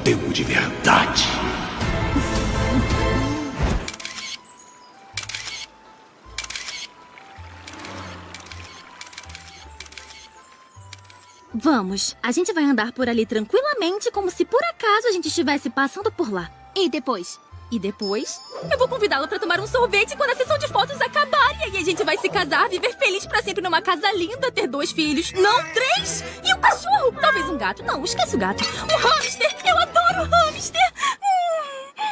tempo de verdade. Vamos, a gente vai andar por ali tranquilamente, como se por acaso a gente estivesse passando por lá. E depois? E depois, eu vou convidá-la pra tomar um sorvete quando a sessão de fotos acabar. E aí a gente vai se casar, viver feliz pra sempre numa casa linda, ter 2 filhos. Não, 3! E um cachorro! Talvez um gato. Não, esquece o gato. Um hamster! Eu adoro hamster!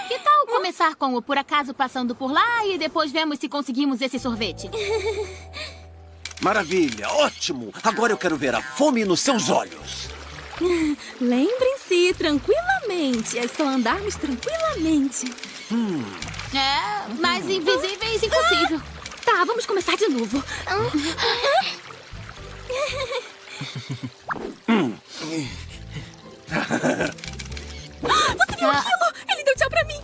Que tal começar com o por acaso passando por lá e depois vemos se conseguimos esse sorvete? Maravilha, ótimo! Agora eu quero ver a fome nos seus olhos. Lembrem-se, tranquilamente. É só andarmos tranquilamente. É, mas invisíveis impossível. Tá, vamos começar de novo. Você viu aquilo? Ele deu tchau pra mim.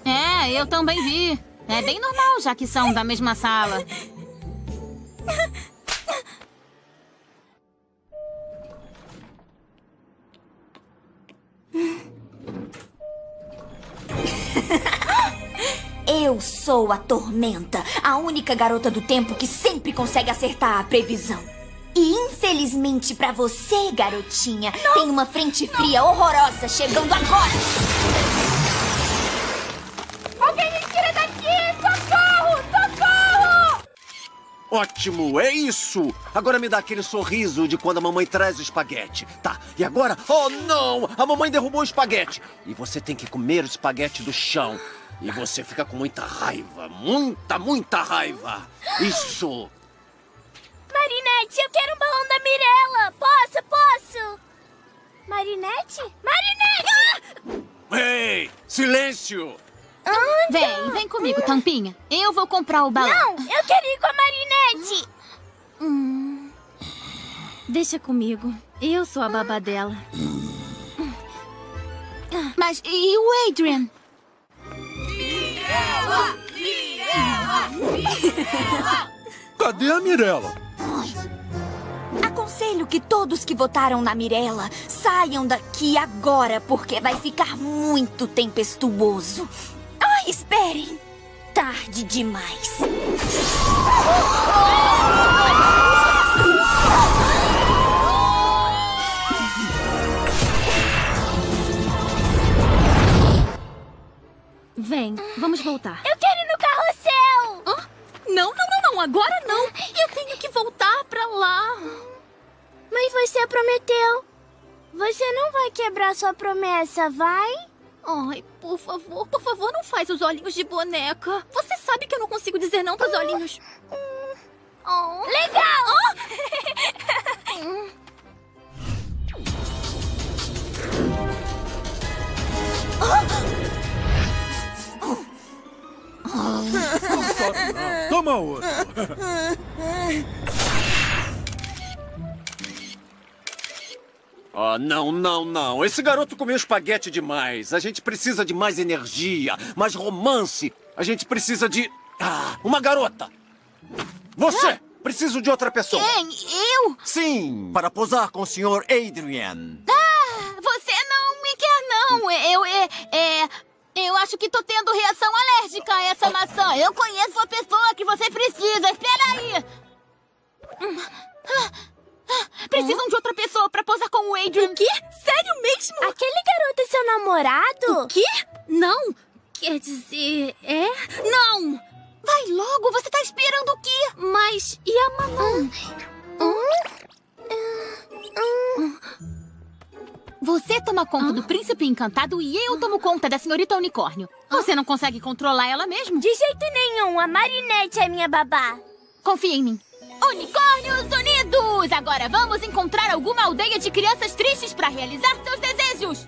É, eu também vi. É bem normal, já que são da mesma sala. Eu sou a Tormenta, a única garota do tempo que sempre consegue acertar a previsão. E infelizmente pra você, garotinha, tem uma frente fria horrorosa chegando agora. Alguém me tira daqui! Socorro! Socorro! Ótimo, é isso! Agora me dá aquele sorriso de quando a mamãe traz o espaguete. Tá, e agora? Oh, não! A mamãe derrubou o espaguete. E você tem que comer o espaguete do chão. E você fica com muita raiva. Muita raiva. Isso! Marinette, eu quero um balão da Mirella. Posso? Marinette? Marinette! Ei, silêncio! Vem comigo, Tampinha. Eu vou comprar o balão. Não, eu quero ir com a Marinette. Deixa comigo. Eu sou a babá dela. Mas e o Adrian? Cadê a Mirella? Aconselho que todos que votaram na Mirella saiam daqui agora, porque vai ficar muito tempestuoso. Ai, esperem! Tarde demais. Vem, vamos voltar. Eu quero ir no carrossel. Não, agora não. Eu tenho que voltar pra lá. Mas você prometeu. Você não vai quebrar sua promessa, vai? Ai, por favor, não faz os olhinhos de boneca. Você sabe que eu não consigo dizer não pros olhinhos. Legal! Toma outro. Oh, não. Esse garoto comeu espaguete demais. A gente precisa de mais energia, mais romance. A gente precisa de... uma garota. Você! Preciso de outra pessoa. Quem? Eu? Sim, para posar com o Sr. Adrian. Você não me quer, não. Eu acho que tô tendo reação alérgica a essa maçã. Eu conheço a pessoa que você precisa. Espera aí. Precisam de outra pessoa pra posar com o Adrian. O quê? Sério mesmo? Aquele garoto é seu namorado? O quê? Não. Quer dizer, Não! Vai logo, você tá esperando o quê? Mas e a Manon? Você toma conta do príncipe encantado e eu tomo conta da senhorita unicórnio. Você não consegue controlar ela mesmo? De jeito nenhum, a Marinette é minha babá. Confia em mim. Unicórnios unidos! Agora vamos encontrar alguma aldeia de crianças tristes pra realizar seus desejos.